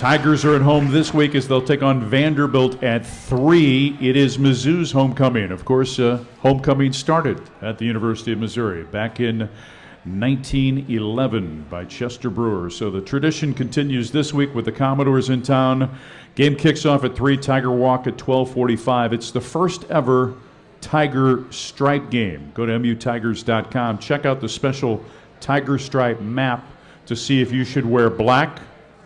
Tigers are at home this week as they'll take on Vanderbilt at 3. It is Mizzou's homecoming. Of course, homecoming started at the University of Missouri back in 1911 by Chester Brewer. So the tradition continues this week with the Commodores in town. Game kicks off at 3, Tiger Walk at 12:45. It's the first ever Tiger Stripe game. Go to mutigers.com. Check out the special Tiger Stripe map to see if you should wear black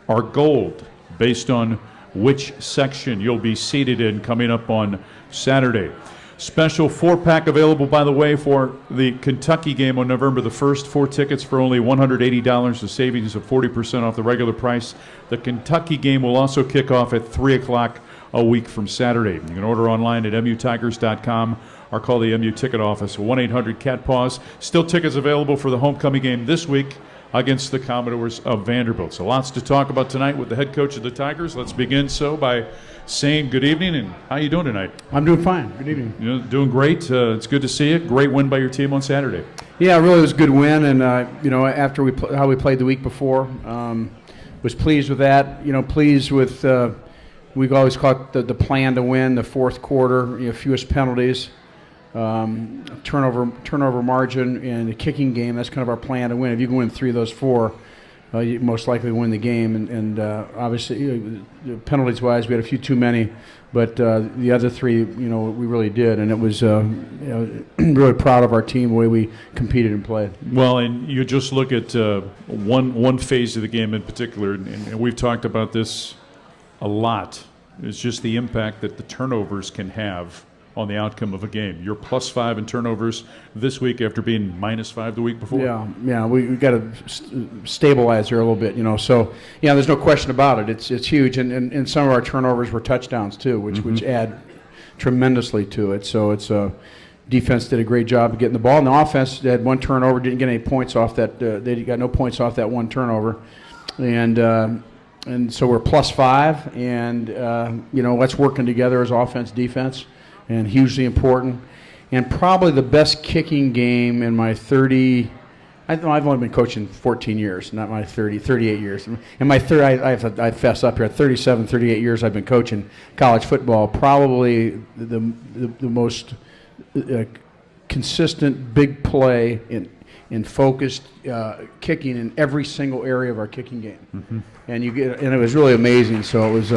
or gold based on which section you'll be seated in coming up on Saturday. Special 4-pack available, by the way, for the Kentucky game on November the 1st. 4 tickets for only $180, a savings of 40% off the regular price. The Kentucky game will also kick off at 3 o'clock a week from Saturday. You can order online at mutigers.com or call the MU ticket office, 1-800-CAT-PAWS. Still tickets available for the homecoming game this week against the Commodores of Vanderbilt. So lots to talk about tonight with the head coach of the Tigers. Let's begin by saying good evening, and how you doing tonight? I'm doing fine. Good evening. Doing great. It's good to see you. Great win by your team on Saturday. Yeah, really was a good win, and after how we played the week before, was pleased with that. Pleased with we've always called the plan to win the fourth quarter. Fewest penalties, turnover margin, and the kicking game. That's kind of our plan to win. If you can win 3 of those 4. You most likely win the game, and obviously, penalties-wise, we had a few too many, but the other 3, we really did, and it was really proud of our team, the way we competed and played. Well, and you just look at one phase of the game in particular, and we've talked about this a lot. It's just the impact that the turnovers can have on the outcome of a game. You're +5 in turnovers this week after being -5 the week before. Yeah, we got to stabilize there a little bit, So, there's no question about it. It's huge, and some of our turnovers were touchdowns too, which add tremendously to it. So it's defense did a great job of getting the ball, and the offense had 1 turnover, didn't get any points off that. They got no points off that 1 turnover, and so we're +5, and let's working together as offense, defense. And hugely important, and probably the best kicking game in my 30. I've only been coaching 14 years, not my 38 years. In my I fess up here, 37, 38 years I've been coaching college football. Probably the most consistent big play in focused kicking in every single area of our kicking game, and it was really amazing. So it was.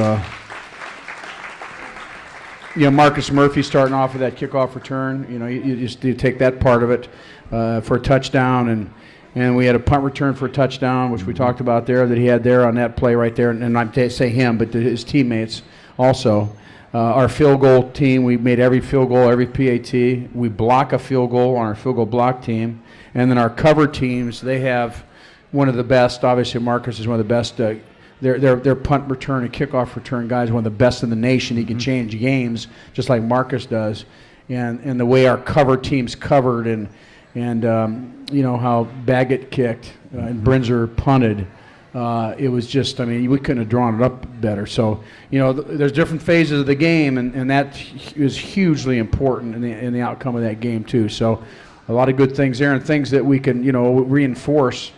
Marcus Murphy starting off with that kickoff return. You take that part of it for a touchdown, and we had a punt return for a touchdown, which we talked about there, that he had there on that play right there. And not to say him, but to his teammates also. Our field goal team, we made every field goal, every PAT. We block a field goal on our field goal block team. And then our cover teams, they have one of the best. Obviously, Marcus is one of the best. Their punt return and kickoff return guys, one of the best in the nation. He can change games just like Marcus does, and the way our cover teams covered, and how Baggett kicked and Brinzer punted. It was just, we couldn't have drawn it up better. So there's different phases of the game, and that is hugely important in the outcome of that game too. So a lot of good things there, and things that we can reinforce.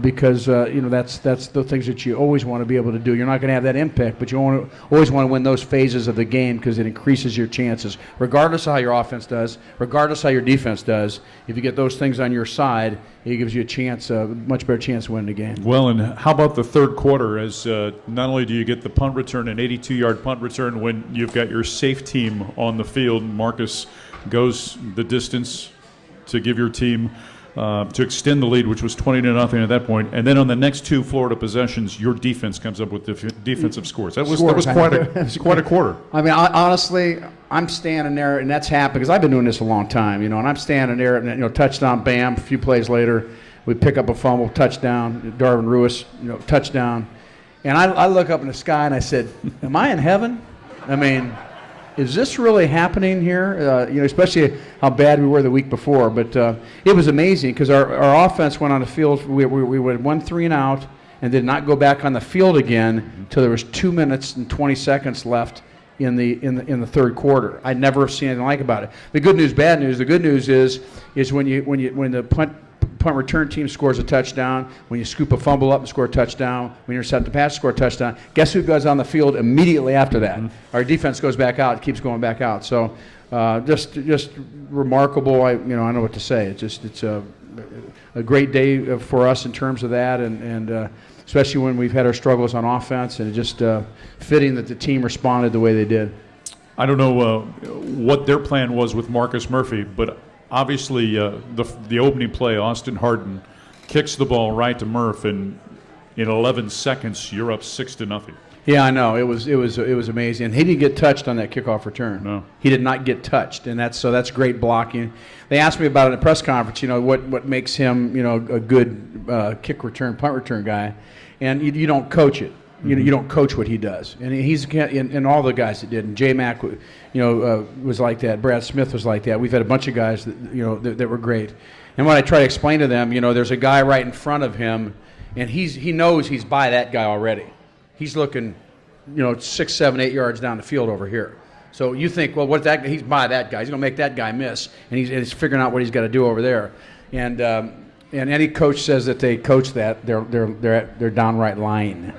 Because that's the things that you always want to be able to do. You're not going to have that impact, but you always want to win those phases of the game because it increases your chances. Regardless of how your offense does, regardless of how your defense does, if you get those things on your side, it gives you a much better chance to win the game. Well, and how about the third quarter? As not only do you get the punt return, an 82-yard punt return, when you've got your safe team on the field, Marcus goes the distance to give your team. To extend the lead, which was 20-0 at that point, and then on the next 2 Florida possessions, your defense comes up with defensive scores. That was quite a quarter. Honestly, I'm standing there, and that's happened because I've been doing this a long time, and I'm standing there, and touchdown, bam. A few plays later, we pick up a fumble, touchdown. Darvin Ruiz, touchdown, and I look up in the sky and I said, "Am I in heaven?" Is this really happening here? Especially how bad we were the week before. But it was amazing because our offense went on the field. We went 1 3 and out, and did not go back on the field again until there was 2 minutes and 20 seconds left in the third quarter. I'd never seen anything like about it. The good news, bad news. The good news is when the punt punt return team scores a touchdown, when you scoop a fumble up and score a touchdown, when you intercept a pass, score a touchdown, guess who goes on the field immediately after that? Our defense goes back out, keeps going back out. So just remarkable. I don't know what to say. It's a great day for us in terms of that, and especially when we've had our struggles on offense, and just fitting that the team responded the way they did. I don't know what their plan was with Marcus Murphy, but obviously the opening play, Austin Harden kicks the ball right to Murph, and in 11 seconds you're up 6-0. Yeah, I know. It was amazing. He didn't get touched on that kickoff return. No, he did not get touched, and that's great blocking. They asked me about it in a press conference. What makes him a good kick return, punt return guy, and you don't coach it. You don't coach what he does, and and all the guys that did. And J-Mac, was like that. Brad Smith was like that. We've had a bunch of guys that were great. And when I try to explain to them, there's a guy right in front of him, and he knows he's by that guy already. He's looking, 6, 7, 8 yards down the field over here. So you think, well, he's by that guy. He's going to make that guy miss, and he's figuring out what he's got to do over there. And any coach says that they coach that, they're downright lying.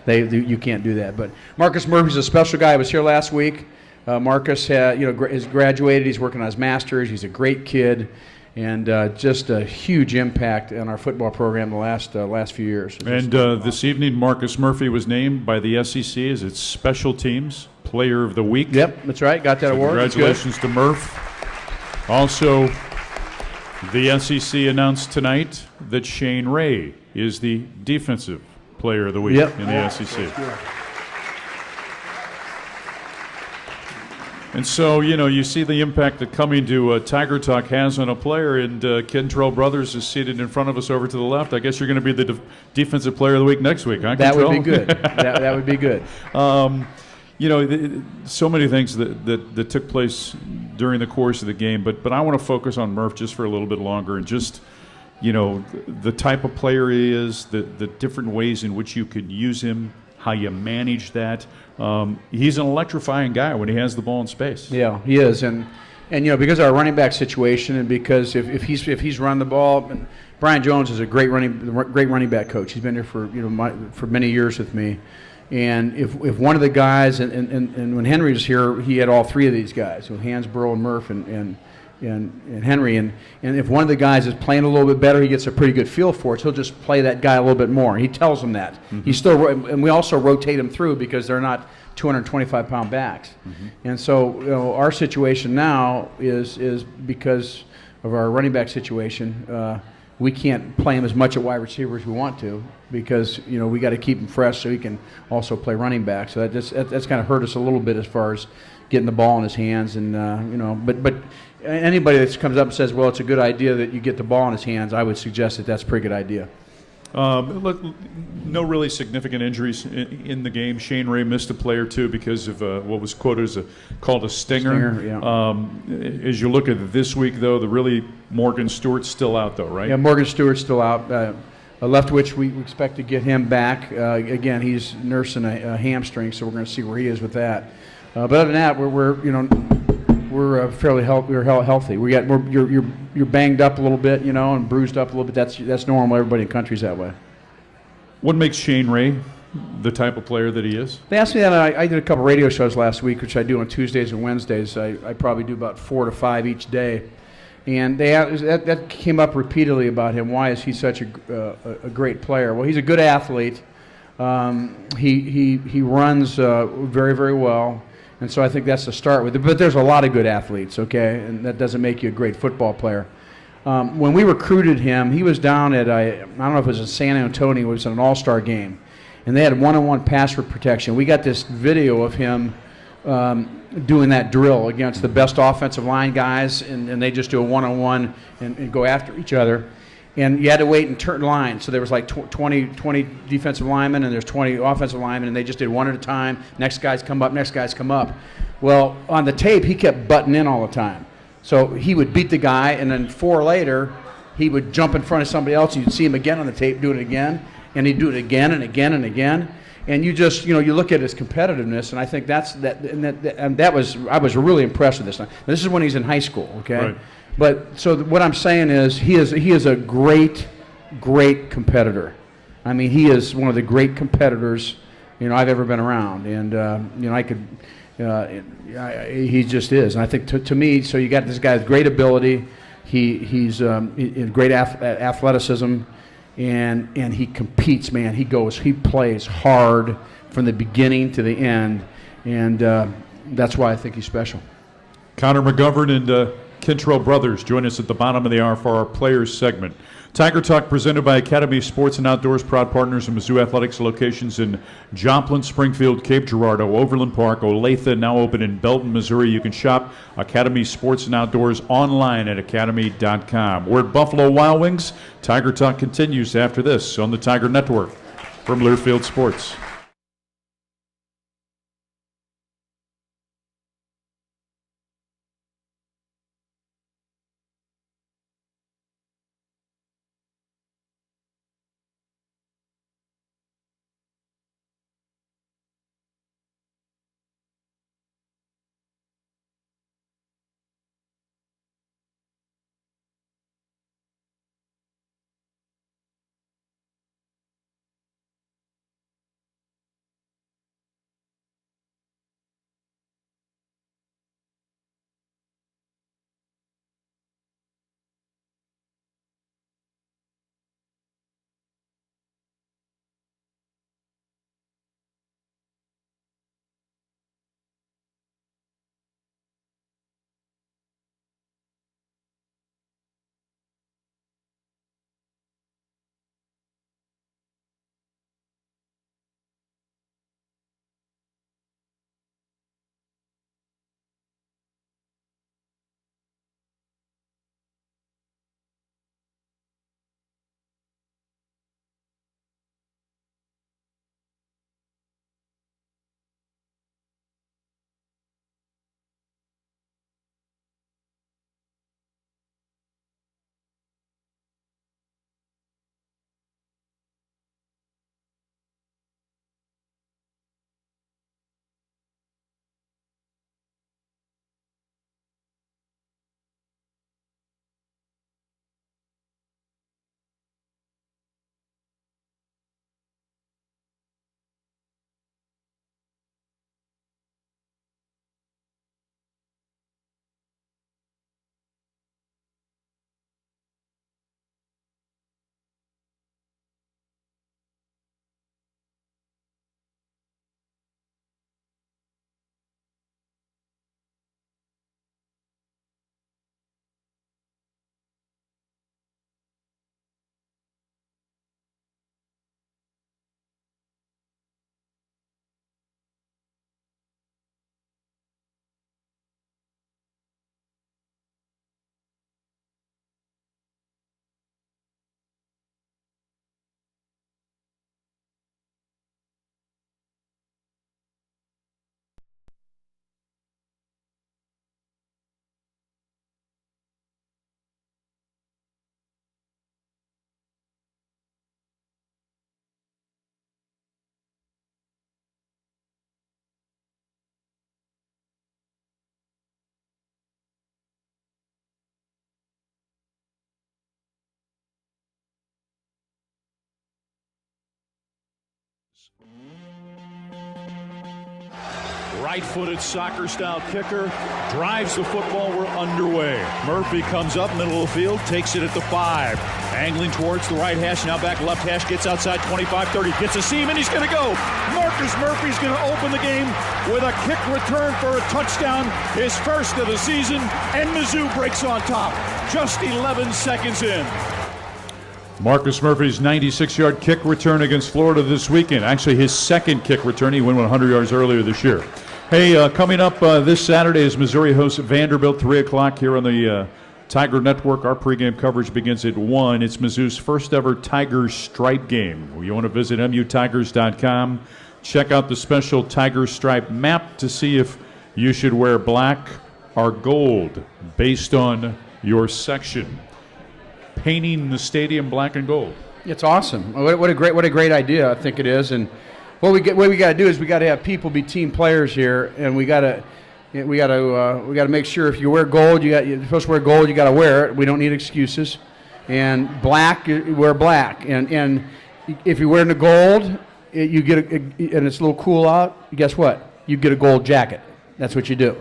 You can't do that. But Marcus Murphy's a special guy. I was here last week. Marcus has graduated. He's working on his master's. He's a great kid, and just a huge impact on our football program the last few years. And this evening, Marcus Murphy was named by the SEC as its Special Teams Player of the Week. Yep, that's right. Got that award. Congratulations to Murph. Also, the SEC announced tonight that Shane Ray is the Defensive Player of the Week in the SEC. And so, you see the impact that coming to Tiger Talk has on a player, and Kentrell Brothers is seated in front of us over to the left. I guess you're going to be the Defensive Player of the Week next week, huh, That Kentrell? would be good. that would be good. So many things that took place during the course of the game, but I want to focus on Murph just for a little bit longer, and just, the type of player he is, the different ways in which you could use him, how you manage that. He's an electrifying guy when he has the ball in space. Yeah, he is, and because of our running back situation, and because if he's run the ball, and Brian Jones is a great running back coach. He's been here for for many years with me. And if one of the guys, and when Henry was here, he had all three of these guys, so Hansborough and Murph and Henry, and if one of the guys is playing a little bit better, he gets a pretty good feel for it. So he'll just play that guy a little bit more. He tells them that. Mm-hmm. And we also rotate them through because they're not 225-pound backs. Mm-hmm. And so our situation now is because of our running back situation. We can't play him as much at wide receiver as we want to because we got to keep him fresh so he can also play running back. So that's kind of hurt us a little bit as far as getting the ball in his hands, and but anybody that comes up and says, well, it's a good idea that you get the ball in his hands, I would suggest that that's a pretty good idea. Look, no really significant injuries in the game. Shane Ray missed a play or two because of what was quoted as called a stinger. Yeah. As you look at this week, though, Morgan Stewart's still out, though, right? Yeah, Morgan Stewart's still out. Leftwich, we expect to get him back. Again, he's nursing a hamstring, so we're going to see where he is with that. But other than that, we're fairly healthy. We're healthy. You're banged up a little bit, and bruised up a little bit. That's normal. Everybody in the country's that way. What makes Shane Ray the type of player that he is? They asked me that. I did a couple radio shows last week, which I do on Tuesdays and Wednesdays. I probably do about 4 to 5 each day, and that came up repeatedly about him. Why is he such a great player? Well, he's a good athlete. He runs very, very well. And so I think that's the start with it. But there's a lot of good athletes, okay? And that doesn't make you a great football player. When we recruited him, he was down at, I don't know if it was in San Antonio, it was an all-star game. And they had one-on-one pass protection. We got this video of him doing that drill against the best offensive line guys, and they just do a one-on-one and go after each other. And you had to wait and turn lines. So there was like 20 defensive linemen, and there's 20 offensive linemen, and they just did one at a time. Next guys come up. Well, on the tape, he kept butting in all the time. So he would beat the guy, and then 4 later, he would jump in front of somebody else, and you'd see him again on the tape doing it again, and he'd do it again and again and again. And you just, you look at his competitiveness, and I think I was really impressed with this. Now, this is when he's in high school, okay? Right. But so what I'm saying is he is a great competitor. I mean, he is one of the great competitors, I've ever been around, and he just is. And I think to me, so you got this guy with great ability. He's in great athleticism, and he competes, man. He plays hard from the beginning to the end, and that's why I think he's special. Connor McGovern and Kentrell brothers join us at the bottom of the hour for our players segment. Tiger Talk presented by Academy Sports and Outdoors, proud partners of Mizzou Athletics, locations in Joplin, Springfield, Cape Girardeau, Overland Park, Olathe, now open in Belton, Missouri. You can shop Academy Sports and Outdoors online at academy.com. We're at Buffalo Wild Wings. Tiger Talk continues after this on the Tiger Network from Learfield Sports. Right-footed soccer-style kicker, drives the football, we're underway. Murphy comes up, middle of the field, takes it at the 5. Angling towards the right hash, now back left hash, gets outside 25-30, gets a seam, and he's going to go. Marcus Murphy's going to open the game with a kick return for a touchdown, his first of the season, and Mizzou breaks on top, just 11 seconds in. Marcus Murphy's 96-yard kick return against Florida this weekend. Actually, his second kick return. He went 100 yards earlier this year. Hey, coming up this Saturday is Missouri hosts Vanderbilt, 3 o'clock here on the Tiger Network. Our pregame coverage begins at 1. It's Mizzou's first ever Tiger Stripe game. You want to visit mutigers.com. Check out the special Tiger Stripe map to see if you should wear black or gold based on your section. Painting the stadium black and gold. It's awesome. What a great idea I think it is. And what we got to do is we got to have people be team players here, and we got to we got to make sure if you wear gold, you're supposed to wear gold. You got to wear it. We don't need excuses. And black, you wear black. And if you're wearing the gold, you get and it's a little cool out. Guess what? You get a gold jacket. That's what you do.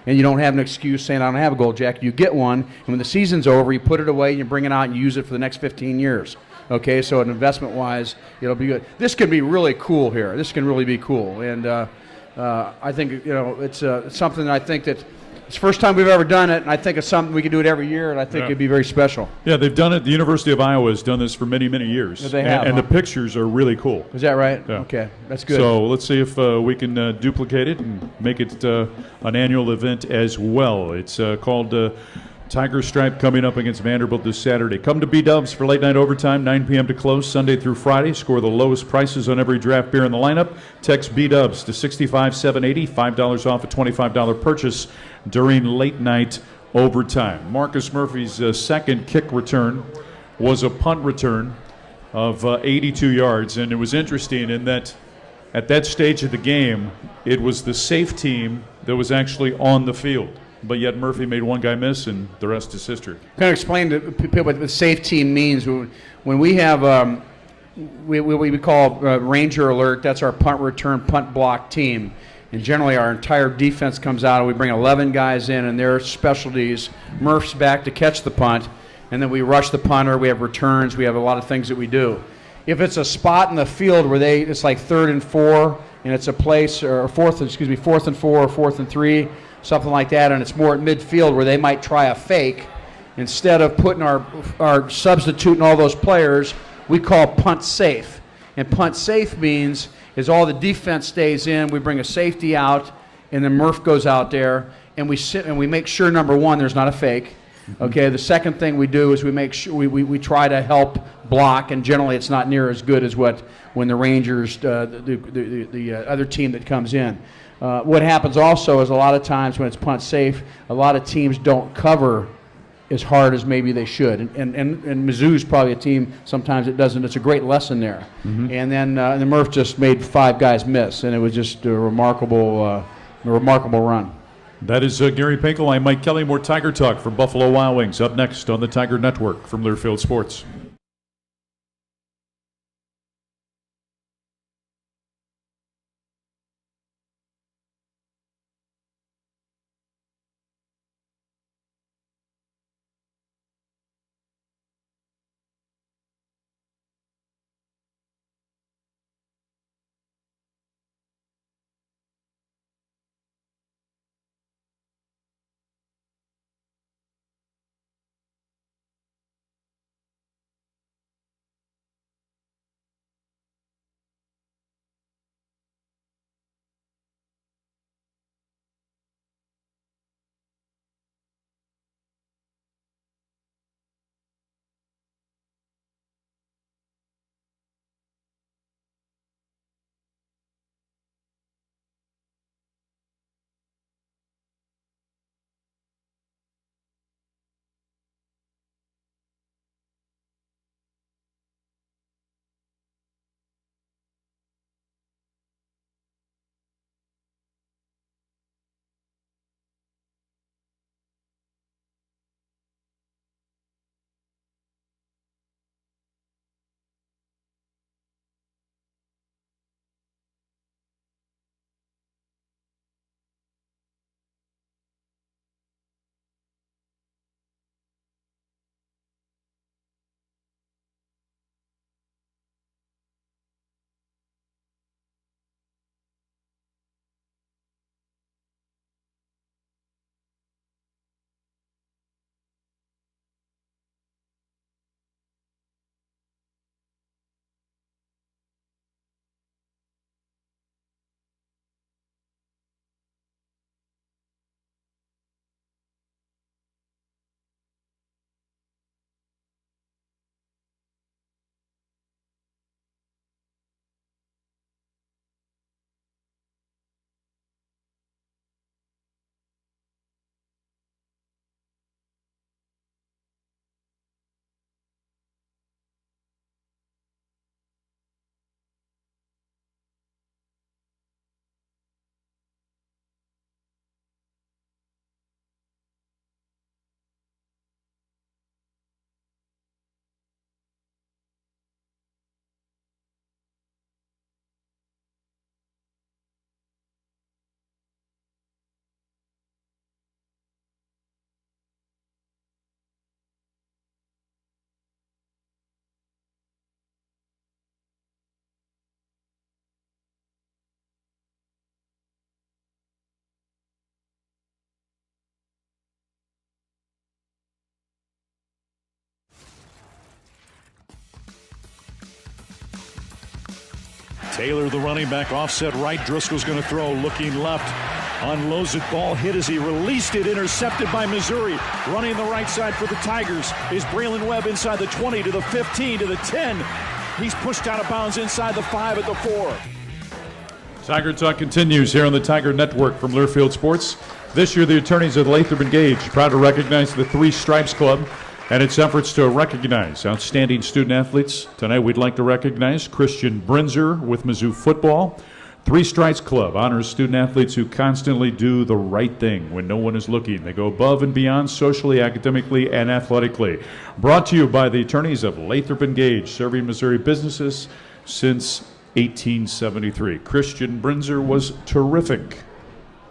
And you don't have an excuse saying I don't have a gold jacket. You get one, and when the season's over, you put it away, you bring it out, and you use it for the next 15 years. Okay, so investment-wise, it'll be good. This can be really cool here. This can really be cool, and I think it's something that I think that it's the first time we've ever done it, and I think it's something we can do it every year, and I think it'd be very special. Yeah, they've done it. The University of Iowa has done this for many, many years. Yeah, they have, and the pictures are really cool. Is that right? Yeah. Okay, that's good. So let's see if we can duplicate it and make it an annual event as well. It's called Tiger Stripe, coming up against Vanderbilt this Saturday. Come to B-Dubs for late night overtime, 9 p.m. to close, Sunday through Friday. Score the lowest prices on every draft beer in the lineup. Text B-Dubs to 65780, $5 off a $25 purchase during late night overtime. Marcus Murphy's second kick return was a punt return of 82 yards, and it was interesting in that at that stage of the game, it was the safe team that was actually on the field. But yet Murphy made one guy miss, and the rest is history. Kind of explain to people what the safe team means. When we have what we call Ranger Alert, that's our punt return, punt block team. And generally our entire defense comes out, and we bring 11 guys in, and their specialties. Murph's back to catch the punt, and then we rush the punter. We have returns. We have a lot of things that we do. If it's a spot in the field where it's like 3rd and 4, and it's a place, or 4th and 4 or 4th and 3, something like that, and it's more at midfield where they might try a fake. Instead of putting our substituting all those players, we call punt safe. And punt safe means is all the defense stays in, we bring a safety out, and then Murph goes out there, and we sit and we make sure, number one, there's not a fake. Okay, the second thing we do is we make sure we try to help block, and generally it's not near as good as when the Rangers, the other team that comes in. What happens also is a lot of times when it's punt safe, a lot of teams don't cover as hard as maybe they should. And Mizzou's probably a team sometimes it doesn't. It's a great lesson there. And then the Murph just made 5 guys miss, and it was just a remarkable run. That is Gary Pinkel. I'm Mike Kelly. More Tiger Talk from Buffalo Wild Wings up next on the Tiger Network from Learfield Sports. Taylor, the running back, offset right. Driscoll's going to throw, looking left. Unloads it, ball hit as he released it, intercepted by Missouri. Running the right side for the Tigers is Braylon Webb inside the 20 to the 15 to the 10. He's pushed out of bounds inside the 5 at the 4. Tiger Talk continues here on the Tiger Network from Learfield Sports. This year, the attorneys at Lathrop and Gage proud to recognize the Three Stripes Club and its efforts to recognize outstanding student athletes. Tonight, we'd like to recognize Christian Brinzer with Mizzou football. Three Stripes Club honors student athletes who constantly do the right thing when no one is looking. They go above and beyond socially, academically, and athletically. Brought to you by the attorneys of Lathrop and Gage, serving Missouri businesses since 1873. Christian Brinzer was terrific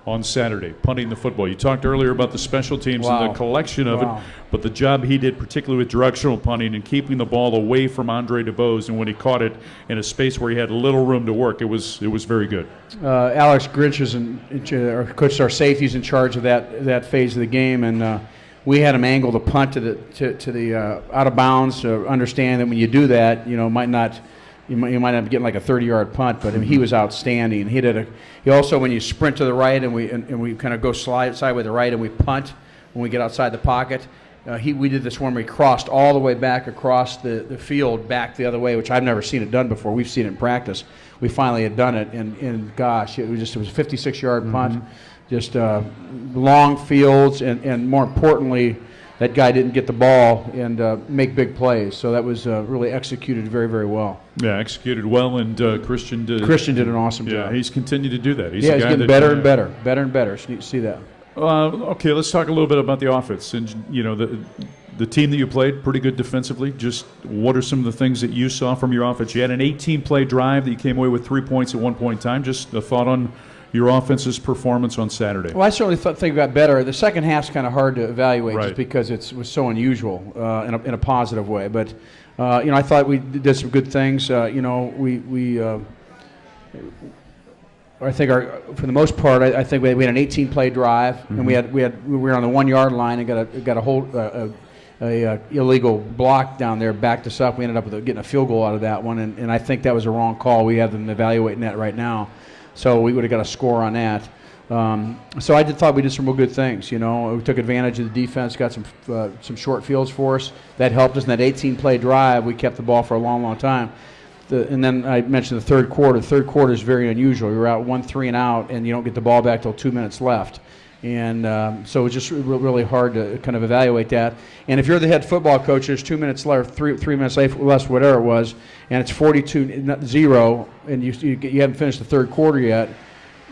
on Saturday, punting the football. You talked earlier about the special teams and the collection of it, but the job he did, particularly with directional punting and keeping the ball away from Andre DeBose, and when he caught it in a space where he had little room to work, it was very good. Alex Grinch coached our safeties in charge of that phase of the game, and we had him angle the punt to the out of bounds. Understand that when you do that, you might not end up getting like a 30-yard punt, but I mean, he was outstanding. He also, when you sprint to the right and we kind of go sideways to the right and we punt when we get outside the pocket, we did this one where we crossed all the way back across the field back the other way, which I've never seen it done before. We've seen it in practice. We finally had done it, and gosh, it was a 56-yard punt, just long fields, and more importantly, that guy didn't get the ball and make big plays. So that was really executed very, very well. Yeah, executed well, and Christian did an awesome job. Yeah, he's continued to do that. He's getting better and better. So you see that. Okay, let's talk a little bit about the offense. And the team that you played, pretty good defensively. Just what are some of the things that you saw from your offense? You had an 18-play drive that you came away with 3 points at one point in time. Just a thought on your offense's performance on Saturday. Well, I certainly think it got better. The second half's kind of hard to evaluate just because it was so unusual in a positive way. But I thought we did some good things. I think for the most part, I think we had an 18-play drive, and we were on the 1-yard line and got a hold a illegal block down there, backed us up. We ended up getting a field goal out of that one, and I think that was a wrong call. We have them evaluating that right now. So we would have got a score on that. So I thought we did some real good things. We took advantage of the defense, got some short fields for us. That helped us in that 18-play drive. We kept the ball for a long, long time. And then I mentioned the third quarter. The third quarter is very unusual. We were out 1-3 and out, and you don't get the ball back till 2 minutes left. And so it's just really hard to kind of evaluate that. And if you're the head football coach, there's 2 minutes left, 3 minutes left, whatever it was, and it's 42-0, and you haven't finished the third quarter yet.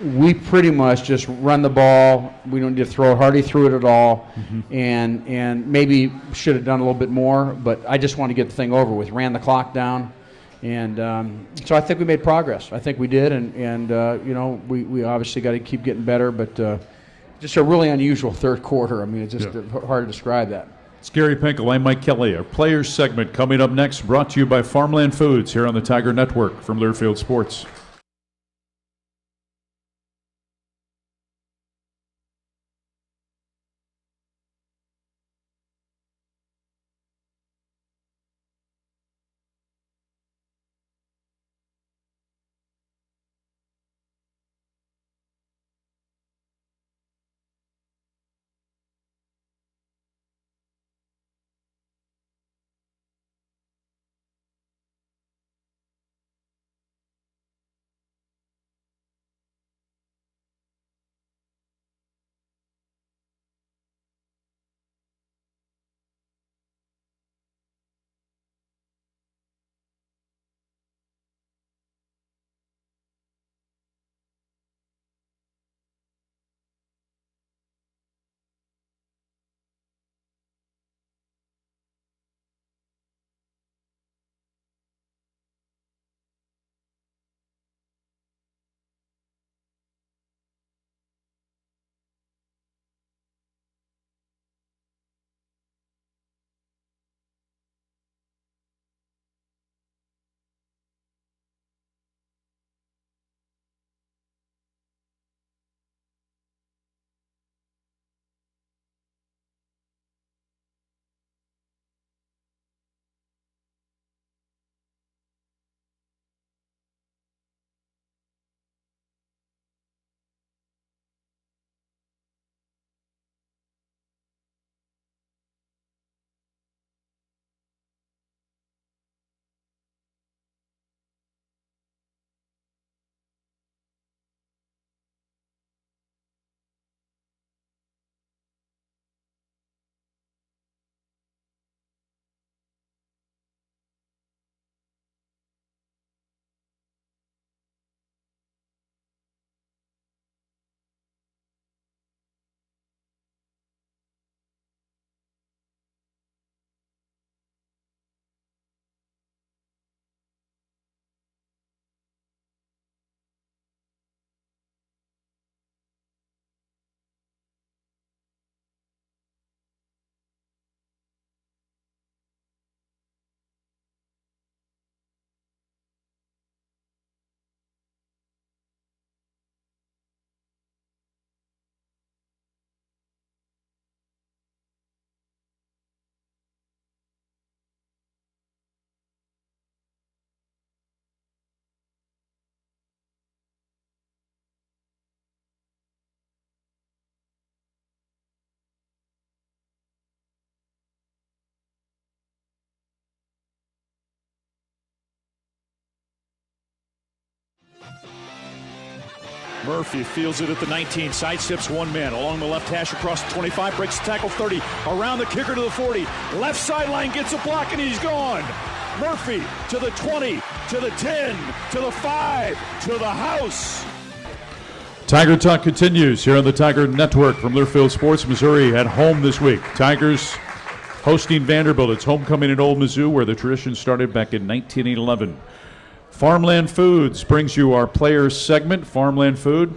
We pretty much just run the ball. We don't need to throw it. Hardly threw it at all, and maybe should have done a little bit more. But I just wanted to get the thing over with. Ran the clock down, and so I think we made progress. I think we did, and we obviously got to keep getting better, but. Just a really unusual third quarter. I mean, it's just hard to describe that. It's Gary Pinkel. I'm Mike Kelly. Our Players segment coming up next, brought to you by Farmland Foods here on the Tiger Network from Learfield Sports. Murphy fields it at the 19, sidesteps one man along the left hash across the 25, breaks the tackle 30, around the kicker to the 40, left sideline gets a block and he's gone. Murphy to the 20, to the 10, to the 5, to the house. Tiger Talk continues here on the Tiger Network from Learfield Sports, Missouri at home this week. Tigers hosting Vanderbilt. It's homecoming at Old Mizzou, where the tradition started back in 1911. Farmland Foods brings you our players segment. Farmland Food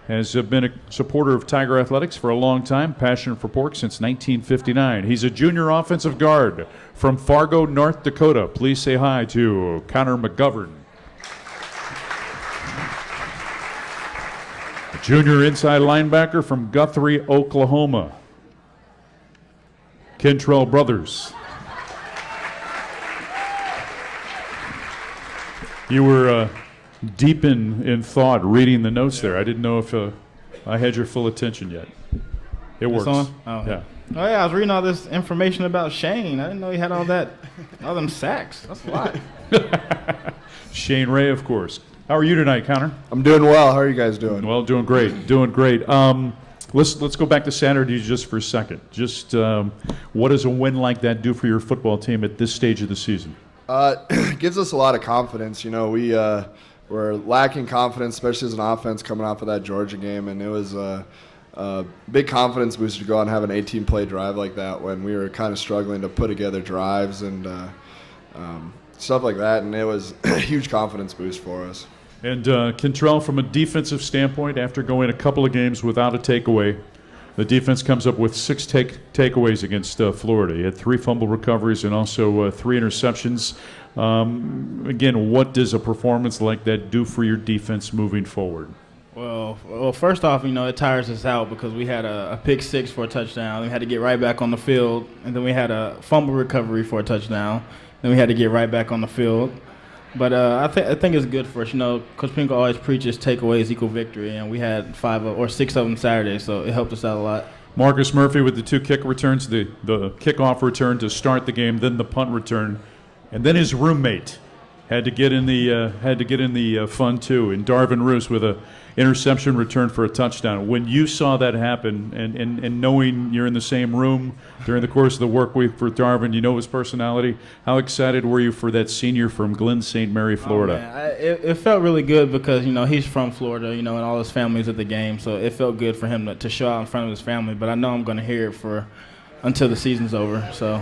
has been a supporter of Tiger athletics for a long time, passionate for pork since 1959. He's a junior offensive guard from Fargo, North Dakota. Please say hi to Connor McGovern. A junior inside linebacker from Guthrie, Oklahoma. Kentrell brothers. You were deep in thought reading the notes there. I didn't know if I had your full attention yet. It works. Oh. Yeah. Oh yeah, I was reading all this information about Shane. I didn't know he had all them sacks. That's a lot. Shane Ray, of course. How are you tonight, Connor? I'm doing well. How are you guys doing? Well, doing great. Doing great. Let's go back to Saturday just for a second. Just what does a win like that do for your football team at this stage of the season? It gives us a lot of confidence. You know, we're lacking confidence, especially as an offense coming off of that Georgia game, and it was a big confidence booster to go out and have an 18-play drive like that when we were kind of struggling to put together drives and stuff like that, and it was a huge confidence boost for us. And Kentrell, from a defensive standpoint, after going a couple of games without a takeaway, the defense comes up with 6 takeaways against Florida. He had 3 fumble recoveries and also 3 interceptions. Again, what does a performance like that do for your defense moving forward? Well, first off, it tires us out because we had a pick 6 for a touchdown. We had to get right back on the field, and then we had a fumble recovery for a touchdown. Then we had to get right back on the field. But I think it's good for us. Coach Pinkel always preaches takeaways equal victory, and we had 5 or 6 of them Saturday, so it helped us out a lot. Marcus Murphy with the 2 kick returns, the kickoff return to start the game, then the punt return, and then his roommate had to get in the fun too. And Darvin Roos with a interception return for a touchdown. When you saw that happen, and knowing you're in the same room during the course of the work week for Darvin, you know his personality, how excited were you for that senior from Glen St. Mary, Florida? It felt really good because, he's from Florida, and all his family's at the game, so it felt good for him to show out in front of his family. But I know I'm going to hear it until the season's over, so...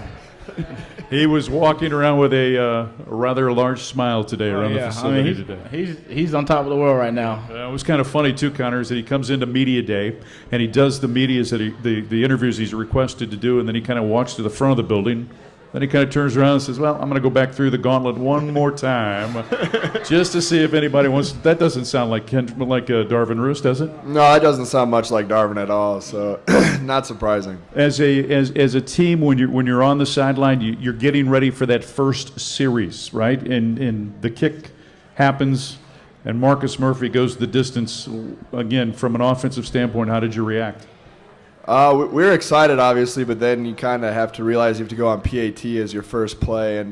He was walking around with a rather large smile today around the facility today. He's on top of the world right now. It was kind of funny too, Connor, is that he comes into media day and he does the the interviews he's requested to do, and then he kind of walks to the front of the building. Then he kind of turns around and says, well, I'm going to go back through the gauntlet one more time just to see if anybody wants. That doesn't sound like Darvin Roos, does it? No, that doesn't sound much like Darvin at all, so not surprising. As a team, when you're on the sideline, you're getting ready for that first series, right? And the kick happens, and Marcus Murphy goes the distance. Again, from an offensive standpoint, how did you react? We were excited, obviously, but then you kind of have to realize you have to go on PAT as your first play. And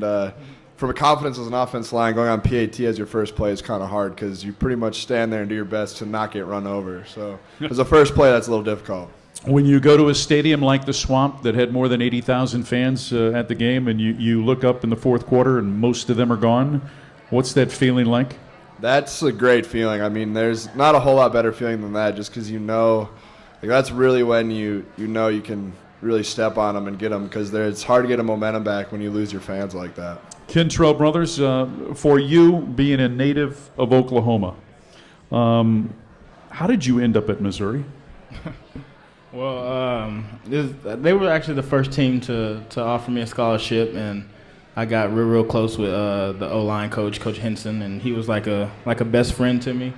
from a confidence as an offense line, going on PAT as your first play is kind of hard because you pretty much stand there and do your best to not get run over. So as a first play, that's a little difficult. When you go to a stadium like the Swamp that had more than 80,000 fans at the game, and you look up in the fourth quarter and most of them are gone, what's that feeling like? That's a great feeling. I mean, there's not a whole lot better feeling than that just because that's really when you know you can really step on them and get them because it's hard to get a momentum back when you lose your fans like that. Kentrell brothers, for you being a native of Oklahoma, how did you end up at Missouri? Well, they were actually the first team to offer me a scholarship, and I got real close with the O-line coach, Coach Henson, and he was like a best friend to me.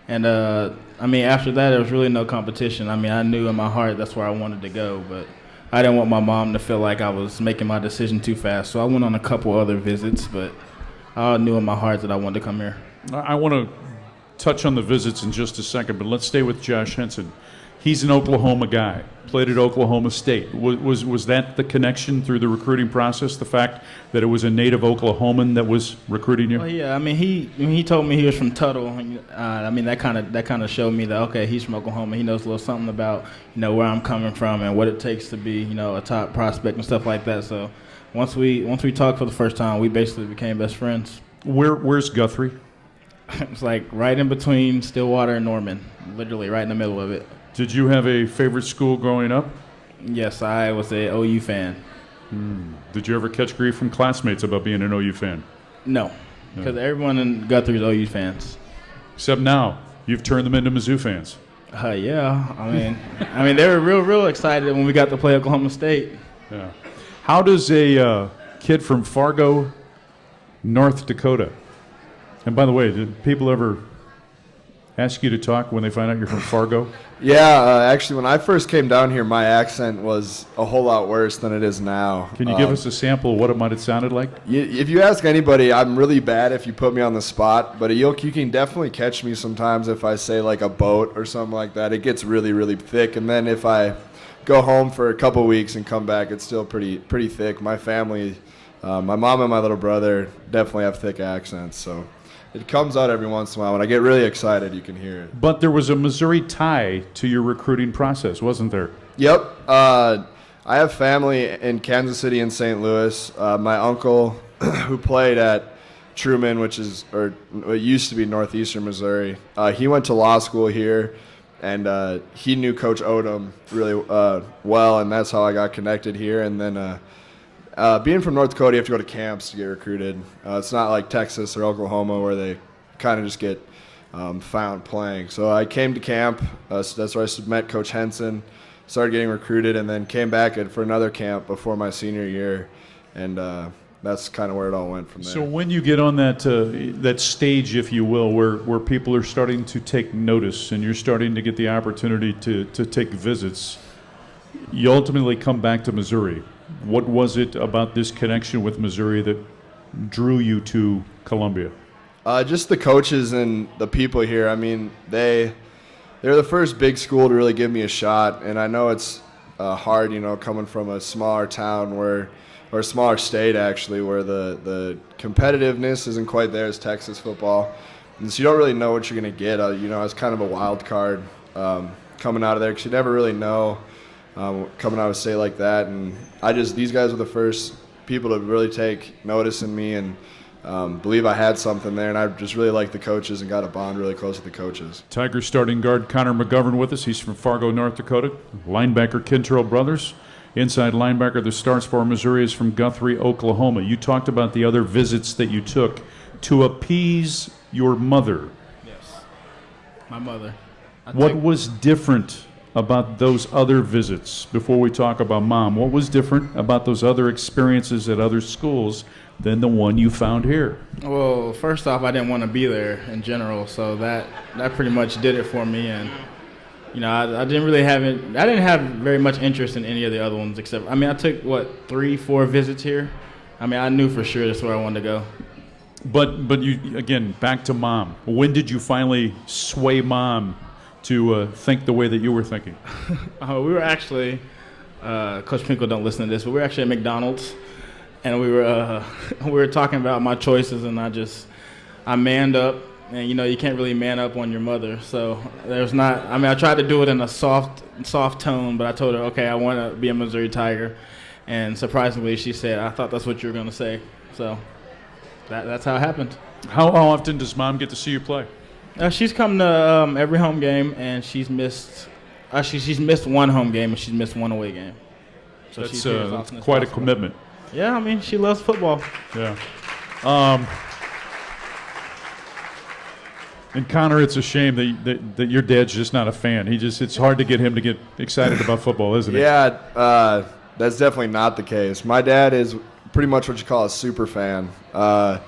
And, after that, there was really no competition. I knew in my heart that's where I wanted to go, but I didn't want my mom to feel like I was making my decision too fast. So I went on a couple other visits, but I knew in my heart that I wanted to come here. I want to touch on the visits in just a second, but let's stay with Josh Henson. He's an Oklahoma guy. Played at Oklahoma State. Was that the connection through the recruiting process? The fact that it was a native Oklahoman that was recruiting you? Well, yeah, I mean, he told me he was from Tuttle. I mean, that kind of showed me that, okay, he's from Oklahoma. He knows a little something about where I'm coming from and what it takes to be a top prospect and stuff like that. So once we talked for the first time, we basically became best friends. Where's Guthrie? It's like right in between Stillwater and Norman, literally right in the middle of it. Did you have a favorite school growing up? Yes, I was a OU fan. Did you ever catch grief from classmates about being an OU fan? No, because everyone in Guthrie is OU fans. Except now, you've turned them into Mizzou fans. Yeah, I mean, they were real excited when we got to play Oklahoma State. Yeah. How does a kid from Fargo, North Dakota, and by the way, did people ever ask you to talk when they find out you're from Fargo? Yeah, actually, when I first came down here, my accent was a whole lot worse than it is now. Can you give us a sample of what it might have sounded like? If you ask anybody, I'm really bad if you put me on the spot, but you can definitely catch me sometimes if I say like a boat or something like that. It gets really, really thick, and then if I go home for a couple weeks and come back, it's still pretty thick. My family, my mom and my little brother definitely have thick accents, so it comes out every once in a while. When I get really excited, you can hear it. But there was a Missouri tie to your recruiting process, wasn't there? Yep. I have family in Kansas City and St. Louis. My uncle, who played at Truman, it used to be Northeastern Missouri, he went to law school here, and he knew Coach Odom really well, and that's how I got connected here. And then being from North Dakota, you have to go to camps to get recruited. It's not like Texas or Oklahoma where they kind of just get found playing. So I came to camp. So that's where I met Coach Henson, started getting recruited, and then came back for another camp before my senior year. And that's kind of where it all went from there. So when you get on that stage, if you will, where people are starting to take notice and you're starting to get the opportunity to take visits, you ultimately come back to Missouri. What was it about this connection with Missouri that drew you to Columbia? Just the coaches and the people here. I mean, they're the first big school to really give me a shot, and I know it's hard, coming from a smaller town or a smaller state, actually, where the competitiveness isn't quite there as Texas football. And so you don't really know what you're going to get. I was kind of a wild card coming out of there because you never really know coming out of a state like that. And these guys were the first people to really take notice in me and believe I had something there. And I just really liked the coaches and got a bond really close with the coaches. Tigers starting guard Connor McGovern with us. He's from Fargo, North Dakota. Linebacker Kentrell brothers. Inside linebacker that starts for Missouri is from Guthrie, Oklahoma. You talked about the other visits that you took to appease your mother. Yes, my mother. What was different about those other visits before we talk about Mom? What was different about those other experiences at other schools than the one you found here? Well, first off, I didn't want to be there in general, so that pretty much did it for me. And I didn't have very much interest in any of the other ones except, I took 3-4 visits here. I knew for sure that's where I wanted to go. But you, again, back to Mom. When did you finally sway Mom to think the way that you were thinking? We were actually, Coach Pinkel don't listen to this, but we were actually at McDonald's, and we were talking about my choices, and I manned up, and you can't really man up on your mother, so there's not. I tried to do it in a soft tone, but I told her, okay, I want to be a Missouri Tiger, and surprisingly, she said, I thought that's what you were going to say, so that's how it happened. How often does Mom get to see you play? She's come to every home game, and she's missed one home game, and she's missed one away game. So that's she's here as often as quite a possible. commitment. Yeah, she loves football. Yeah. And Connor, it's a shame that your dad's just not a fan. It's hard to get him to get excited about football, isn't it? Yeah, that's definitely not the case. My dad is pretty much what you call a super fan. I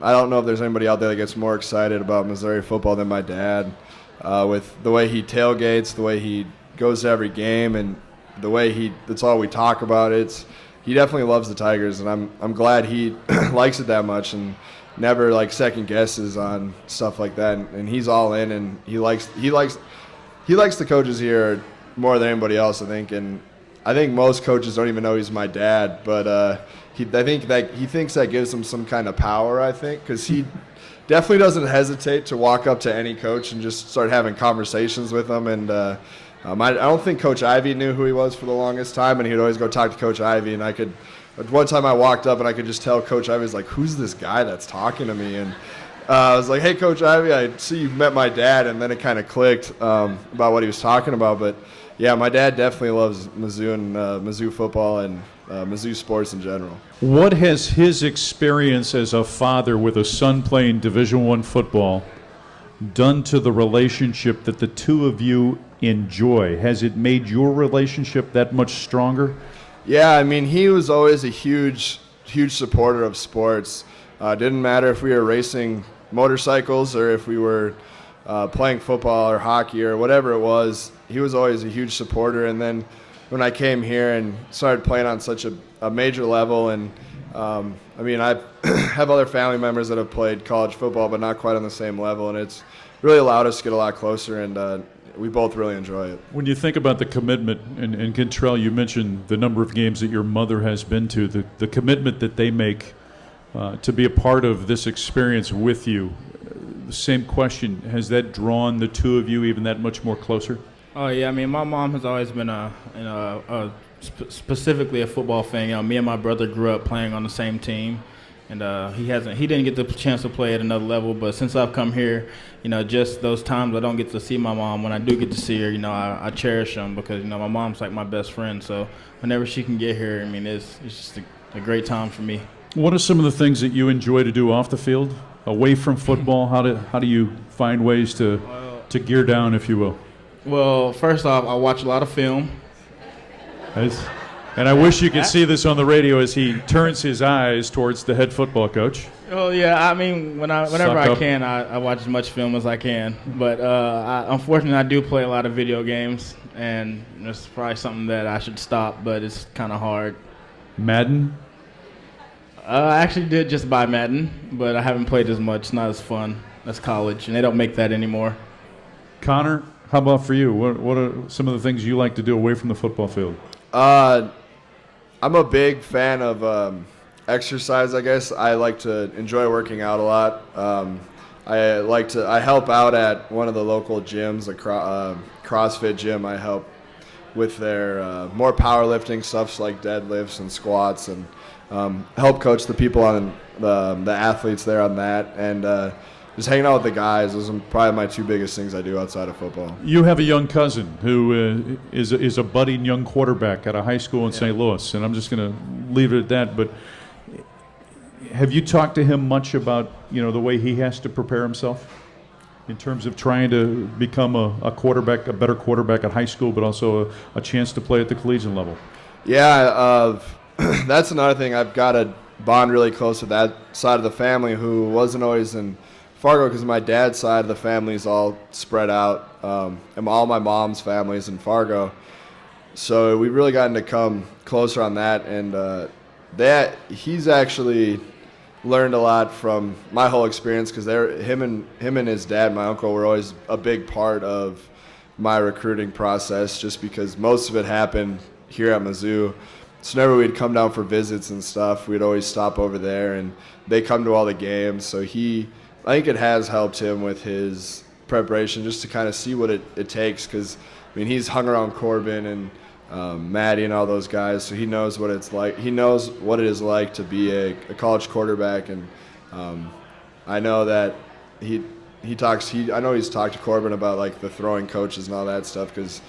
don't know if there's anybody out there that gets more excited about Missouri football than my dad. With the way he tailgates, the way he goes to every game, and the way that's all we talk about. He definitely loves the Tigers, and I'm glad he likes it that much and never second guesses on stuff like that. And he's all in, and he he likes the coaches here more than anybody else, I think. And I think most coaches don't even know he's my dad, but I think that he thinks that gives him some kind of power, I think, because he definitely doesn't hesitate to walk up to any coach and just start having conversations with them. And I don't think Coach Ivy knew who he was for the longest time, and he'd always go talk to Coach Ivy. And one time I walked up and I could just tell Coach Ivy was like, "Who's this guy that's talking to me?" And I was like, "Hey, Coach Ivy, I see you've met my dad." And then it kind of clicked about what he was talking about. But yeah, my dad definitely loves Mizzou and Mizzou football and Mizzou sports in general. What has his experience as a father with a son playing Division I football done to the relationship that the two of you enjoy? Has it made your relationship that much stronger? Yeah, I mean, he was always a huge supporter of sports. Didn't matter if we were racing motorcycles or if we were playing football or hockey or whatever it was. He was always a huge supporter. And then when I came here and started playing on such a major level, and I mean, I have other family members that have played college football, but not quite on the same level, and it's really allowed us to get a lot closer, and we both really enjoy it. When you think about the commitment, and Kentrell, you mentioned the number of games that your mother has been to, the commitment that they make to be a part of this experience with you. The same question, has that drawn the two of you even that much more closer? Oh yeah, I mean, my mom has always been specifically a football fan. You know, me and my brother grew up playing on the same team, and he didn't get the chance to play at another level. But since I've come here, you know, just those times I don't get to see my mom, when I do get to see her, you know, I cherish them because, you know, my mom's like my best friend. So whenever she can get here, I mean, it's just a great time for me. What are some of the things that you enjoy to do off the field, away from football? How do you find ways to gear down, if you will? Well, first off, I watch a lot of film. And I wish you could see this on the radio as he turns his eyes towards the head football coach. Oh yeah, I mean, whenever I can, I watch as much film as I can. But unfortunately, I do play a lot of video games, and it's probably something that I should stop, but it's kind of hard. Madden? I actually did just buy Madden, but I haven't played as much. It's not as fun. That's college, and they don't make that anymore. Connor, how about for you? What are some of the things you like to do away from the football field? I'm a big fan of exercise, I guess. I like to enjoy working out a lot. I help out at one of the local gyms, a CrossFit gym. I help with their more powerlifting stuff like deadlifts and squats, and help coach the people on the athletes there on that, and just hanging out with the guys. Those are probably my two biggest things I do outside of football. You have a young cousin who is a budding young quarterback at a high school in St. Louis, and I'm just going to leave it at that. But have you talked to him much about, you know, the way he has to prepare himself in terms of trying to become a quarterback, a better quarterback at high school, but also a chance to play at the collegiate level? Yeah, that's another thing. I've got to bond really close with that side of the family, who wasn't always in Fargo, because my dad's side of the family is all spread out, and all my mom's family is in Fargo. So we've really gotten to come closer on that, and he's actually learned a lot from my whole experience, because him and his dad, my uncle, were always a big part of my recruiting process, just because most of it happened here at Mizzou. So whenever we'd come down for visits and stuff, we'd always stop over there, and they come to all the games. So I think it has helped him with his preparation, just to kind of see what it takes, because, I mean, he's hung around Corbin and Maddie and all those guys, so he knows what it's like. He knows what it is like to be a college quarterback, and I know that I know he's talked to Corbin about, like, the throwing coaches and all that stuff, because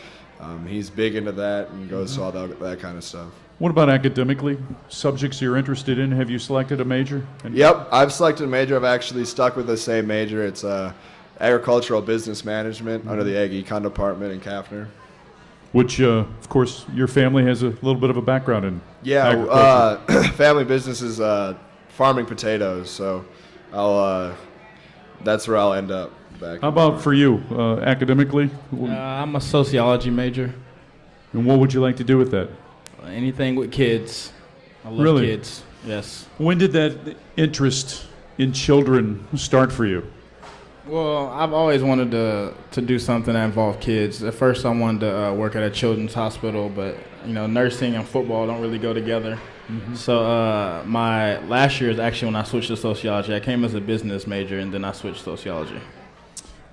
he's big into that and goes to all that kind of stuff. What about academically? Subjects you're interested in? Have you selected a major? Yep, I've selected a major. I've actually stuck with the same major. It's agricultural business management under the Ag Econ department in Kaffner. Which, of course, your family has a little bit of a background in. Yeah, family business is farming potatoes, so that's where I'll end up. How about for you, academically? I'm a sociology major. And what would you like to do with that? Anything with kids. I love Really? kids. Yes. When did that interest in children start for you? Well, I've always wanted to do something that involved kids. At first, I wanted to work at a children's hospital, but nursing and football don't really go together. So my last year is actually when I switched to sociology. I came as a business major, and then I switched to sociology.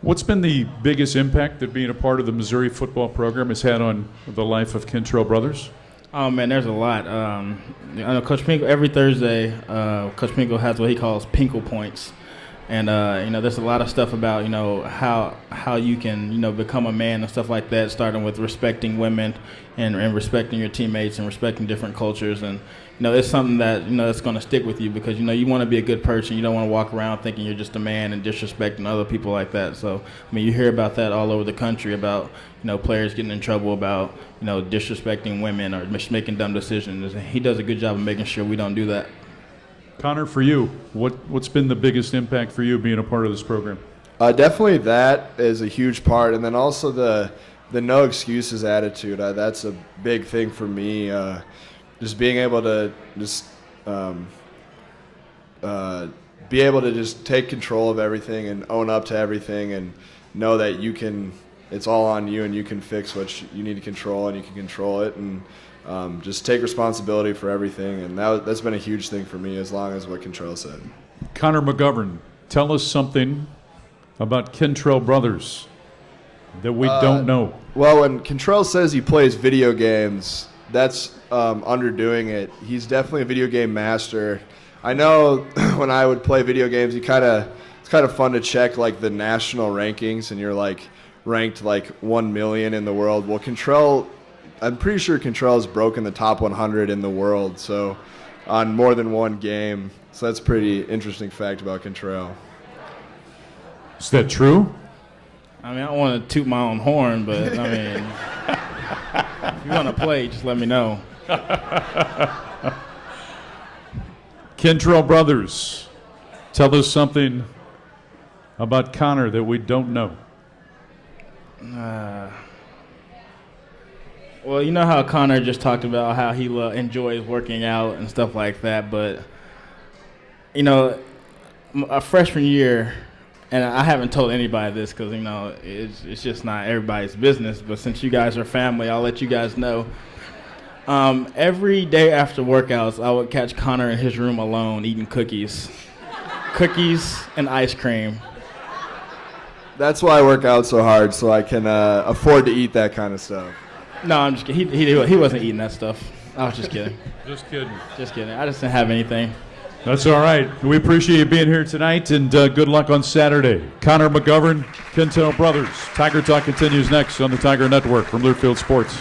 What's been the biggest impact that being a part of the Missouri football program has had on the life of Kentrell Brothers? Oh man, there's a lot. I know Coach Pinkel every Thursday. Coach Pinkel has what he calls Pinkel points, and there's a lot of stuff about how you can become a man and stuff like that. Starting with respecting women and respecting your teammates and respecting different cultures, and it's something that that's going to stick with you because you want to be a good person. You don't want to walk around thinking you're just a man and disrespecting other people like that. So you hear about that all over the country about players getting in trouble about disrespecting women or making dumb decisions. He does a good job of making sure we don't do that. Connor, for you, what's been the biggest impact for you being a part of this program? Definitely that is a huge part, and then also the no excuses attitude. That's a big thing for me. Just being able to be able to just take control of everything and own up to everything and know that it's all on you and you can fix what you need to control and you can control it and just take responsibility for everything. And that's been a huge thing for me as long as what Kentrell said. Connor McGovern, tell us something about Kentrell Brothers that we don't know. Well, when Kentrell says he plays video games, that's underdoing it. He's definitely a video game master. I know when I would play video games, it's kind of fun to check like the national rankings, and you're like ranked like 1 million in the world. Well, Kentrell, I'm pretty sure Kentrell has broken the top 100 in the world, so on more than one game. So that's a pretty interesting fact about Kentrell. Is that true? I don't want to toot my own horn, but if you want to play, just let me know. Kentrell Brothers, tell us something about Connor that we don't know. Well, you know how Connor just talked about how he enjoys working out and stuff like that, but a freshman year, and I haven't told anybody this because it's just not everybody's business, but since you guys are family, I'll let you guys know. Every day after workouts, I would catch Connor in his room alone eating cookies and ice cream. That's why I work out so hard, so I can afford to eat that kind of stuff. No, I'm just kidding. He wasn't eating that stuff. I was just kidding. Just kidding. Just kidding. I just didn't have anything. That's all right. We appreciate you being here tonight, and good luck on Saturday. Connor McGovern, Kentrell Brothers. Tiger Talk continues next on the Tiger Network from Learfield Sports.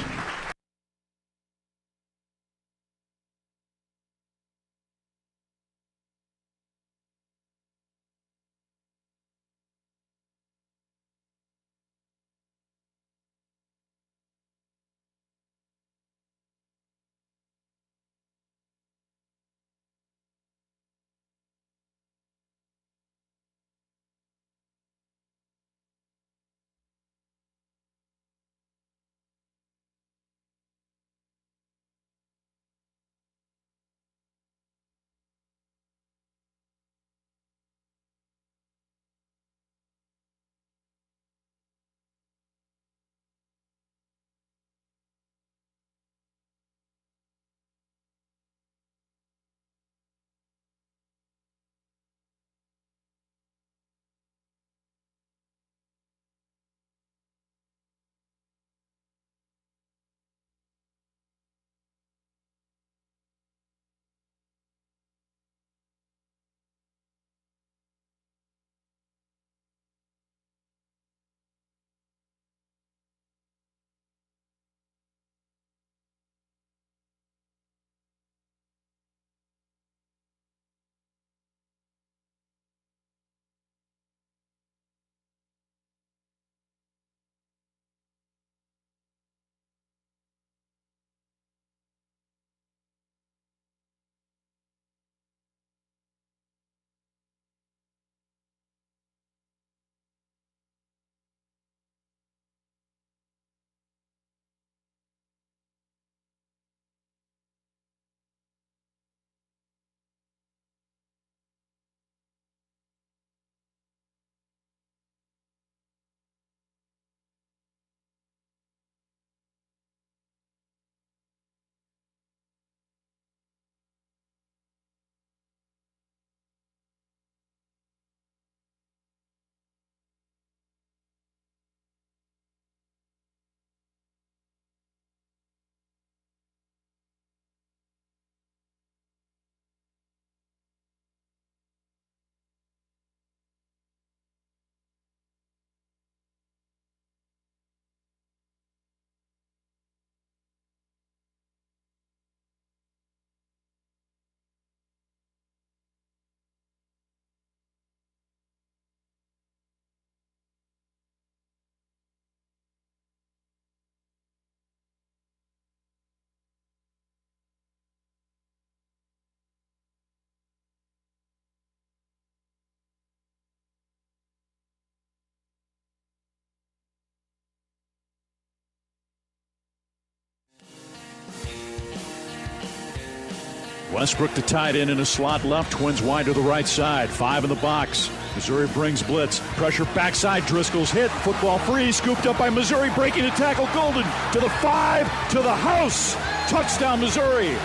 Westbrook to tight end in a slot left. Twins wide to the right side. 5 in the box. Missouri brings blitz. Pressure backside. Driscoll's hit. Football free. Scooped up by Missouri. Breaking to tackle. Golden to the 5. To the house. Touchdown Missouri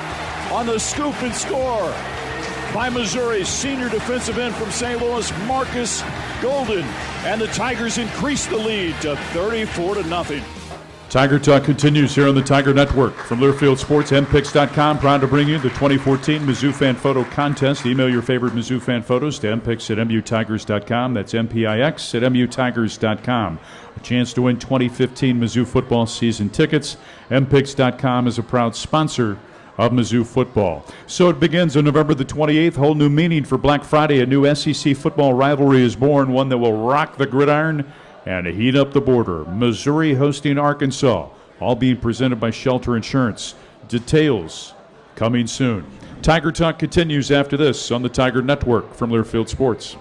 on the scoop and score by Missouri's senior defensive end from St. Louis, Marcus Golden. And the Tigers increase the lead to 34-0. Tiger Talk continues here on the Tiger Network. From Learfield Sports, mpix.com, proud to bring you the 2014 Mizzou Fan Photo Contest. Email your favorite Mizzou fan photos to mpix@mutigers.com. That's mpix@mutigers.com. A chance to win 2015 Mizzou football season tickets. mpix.com is a proud sponsor of Mizzou football. So it begins on November the 28th. Whole new meaning for Black Friday. A new SEC football rivalry is born, one that will rock the gridiron and heat up the border. Missouri hosting Arkansas, all being presented by Shelter Insurance. Details coming soon. Tiger Talk continues after this on the Tiger Network from Learfield Sports.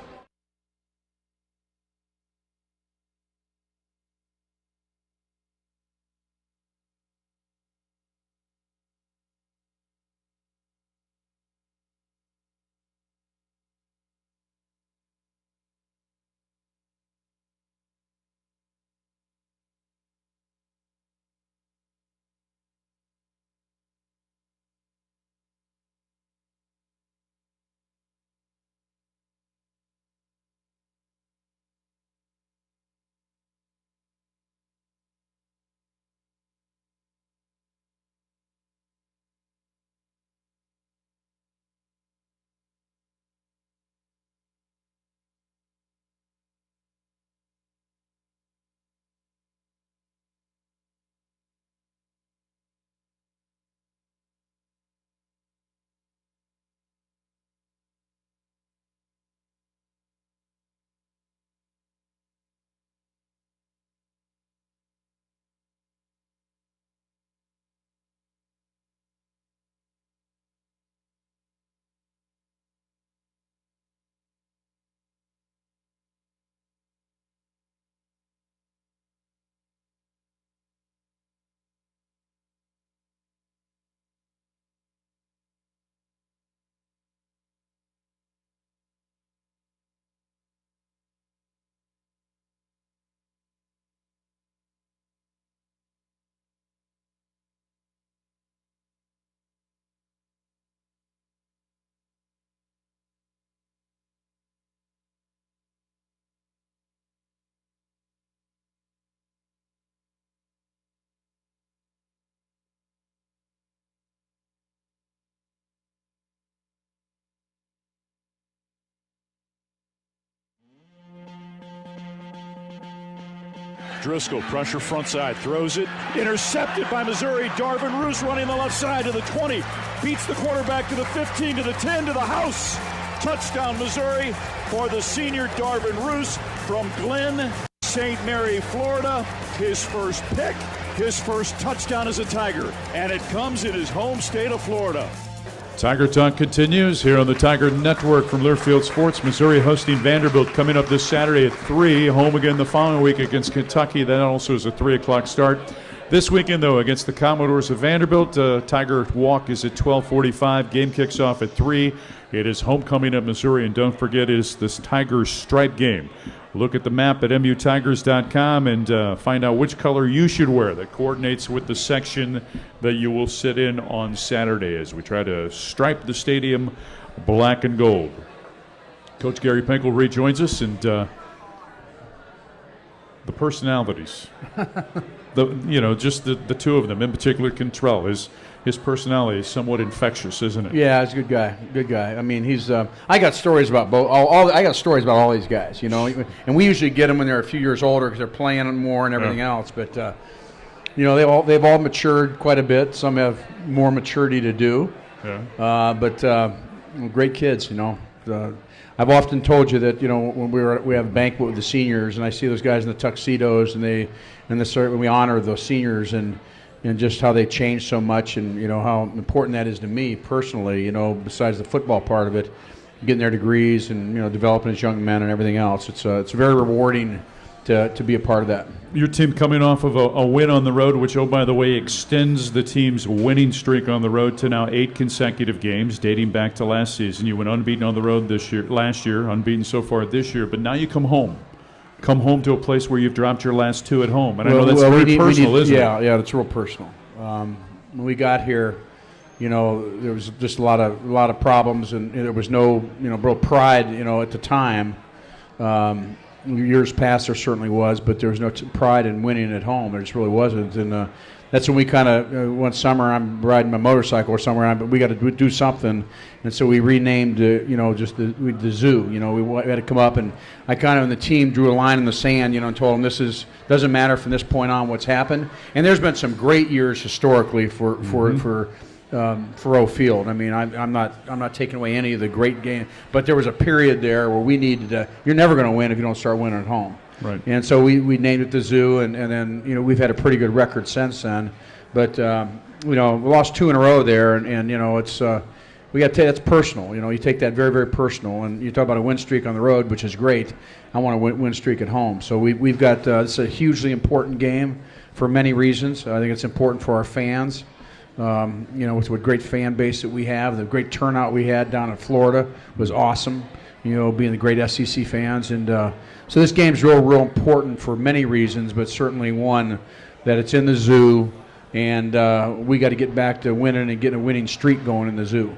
Driscoll, pressure front side, throws it, intercepted by Missouri. Darvin Roos running the left side to the 20, beats the quarterback to the 15, to the 10, to the house. Touchdown Missouri for the senior Darvin Roos from Glen St. Mary, Florida. His first pick, his first touchdown as a Tiger, and it comes in his home state of Florida. Tiger Talk continues here on the Tiger Network from Learfield Sports. Missouri hosting Vanderbilt coming up this Saturday at 3. Home again the following week against Kentucky. That also is a 3 o'clock start. This weekend, though, against the Commodores of Vanderbilt, Tiger Walk is at 12:45. Game kicks off at 3. It is homecoming at Missouri, and don't forget, it is this Tiger stripe game. Look at the map at mutigers.com and find out which color you should wear that coordinates with the section that you will sit in on Saturday as we try to stripe the stadium black and gold. Coach Gary Pinkel rejoins us, and the personalities, just the two of them, in particular Kentrell, his personality is somewhat infectious, isn't it? Yeah, he's a good guy. Good guy. I mean, he's. I got stories about both. I got stories about all these guys, and we usually get them when they're a few years older because they're playing more and everything else. But they've all matured quite a bit. Some have more maturity to do. Yeah. But great kids. I've often told you that when we have a banquet with the seniors, and I see those guys in the tuxedos, and we honor those seniors and just how they changed so much, and how important that is to me personally. Besides the football part of it, getting their degrees and developing as young men and everything else. It's very rewarding to be a part of that. Your team coming off of a win on the road, which, oh, by the way, extends the team's winning streak on the road to now 8 consecutive games, dating back to last season. You went unbeaten on the road last year, unbeaten so far this year, but now you come home. Come home to a place where you've dropped your last 2 at home. And I know that's very personal, isn't it? Yeah, it's real personal. When we got here, there was just a lot of problems, and there was no, real pride, at the time. Years past there certainly was, but there was no pride in winning at home. There just really wasn't, and that's when we kind of one summer I'm riding my motorcycle or somewhere, but we got to do something, and so we renamed just the zoo. We had to come up, and I kind of, and the team drew a line in the sand, and told them doesn't matter from this point on what's happened. And there's been some great years historically for Faroe Field. I mean, I'm not taking away any of the great game, but there was a period there where we needed to. You're never going to win if you don't start winning at home. Right. And so we named it the Zoo, and then we've had a pretty good record since then. But we lost 2 in a row there, and it's we got to take that's personal. You take that very, very personal, and you talk about a win streak on the road, which is great. I want a win streak at home. So we've got it's a hugely important game for many reasons. I think it's important for our fans. With what great fan base that we have, the great turnout we had down in Florida was awesome. Being the great SEC fans, and so this game's real important for many reasons, but certainly one that it's in the Zoo, and we got to get back to winning and getting a winning streak going in the Zoo.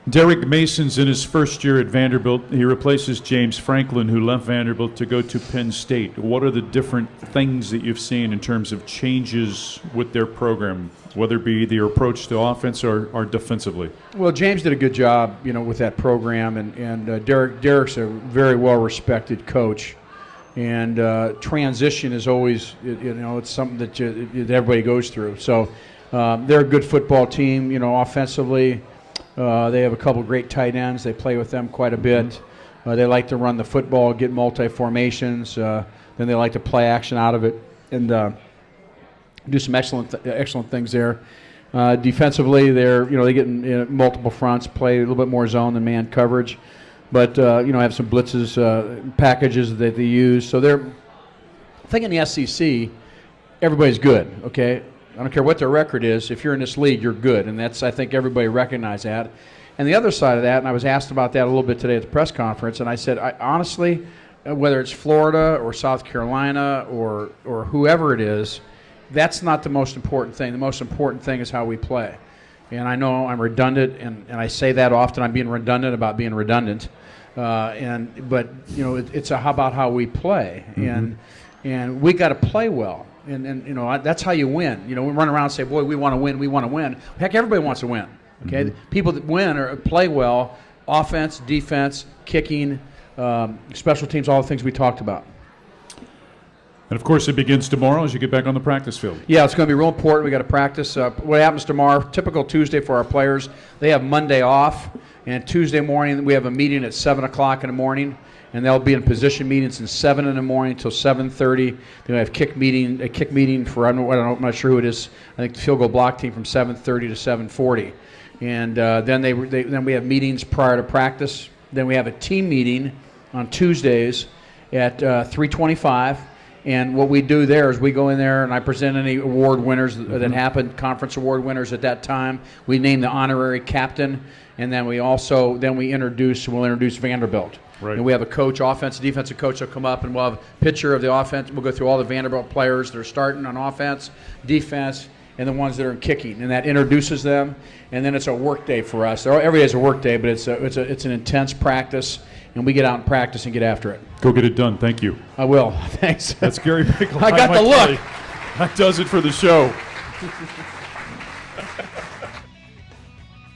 Derek Mason's in his first year at Vanderbilt. He replaces James Franklin, who left Vanderbilt to go to Penn State. What are the different things that you've seen in terms of changes with their program, whether it be their approach to offense or defensively? Well, James did a good job, with that program, and Derek's a very well-respected coach. And transition is always, it's something that everybody goes through. So they're a good football team, offensively. They have a couple great tight ends. They play with them quite a bit. They like to run the football, get multi-formations. Then they like to play action out of it and do some excellent things there. Defensively, they get in multiple fronts, play a little bit more zone than man coverage, but have some blitzes, packages that they use. So I think in the SEC, everybody's good. Okay. I don't care what their record is. If you're in this league, you're good, and I think everybody recognizes that. And the other side of that, and I was asked about that a little bit today at the press conference, and I said, honestly, whether it's Florida or South Carolina or whoever it is, that's not the most important thing. The most important thing is how we play. And I know I'm redundant, and I say that often. I'm being redundant about being redundant. But it's how about how we play, and we got to play well. And that's how you win. We run around and say, boy, we want to win, we want to win. Heck, everybody wants to win. Okay, people that win or play well, offense, defense, kicking, special teams, all the things we talked about. And of course, it begins tomorrow as you get back on the practice field. Yeah, it's going to be real important. We got to practice. What happens tomorrow? Typical Tuesday for our players. They have Monday off, and Tuesday morning we have a meeting at 7:00 in the morning. And they'll be in position meetings from 7 in the morning until 7:30. Then we have a kick meeting for I'm not sure who it is. I think the field goal block team from 7:30 to 7:40. And then we have meetings prior to practice. Then we have a team meeting on Tuesdays at 3:25. And what we do there is we go in there and I present any award winners that happened, conference award winners at that time. We name the honorary captain, and then we'll introduce Vanderbilt. Right. And we have a coach, offensive, defensive coach will come up, and we'll have a picture of the offense. We'll go through all the Vanderbilt players that are starting on offense, defense, and the ones that are in kicking. And that introduces them. And then it's a work day for us. Every day is a work day, but it's an intense practice, and we get out and practice and get after it. Go get it done. Thank you. I will. Thanks. That's Gary Pinkel. I got the look. That does it for the show.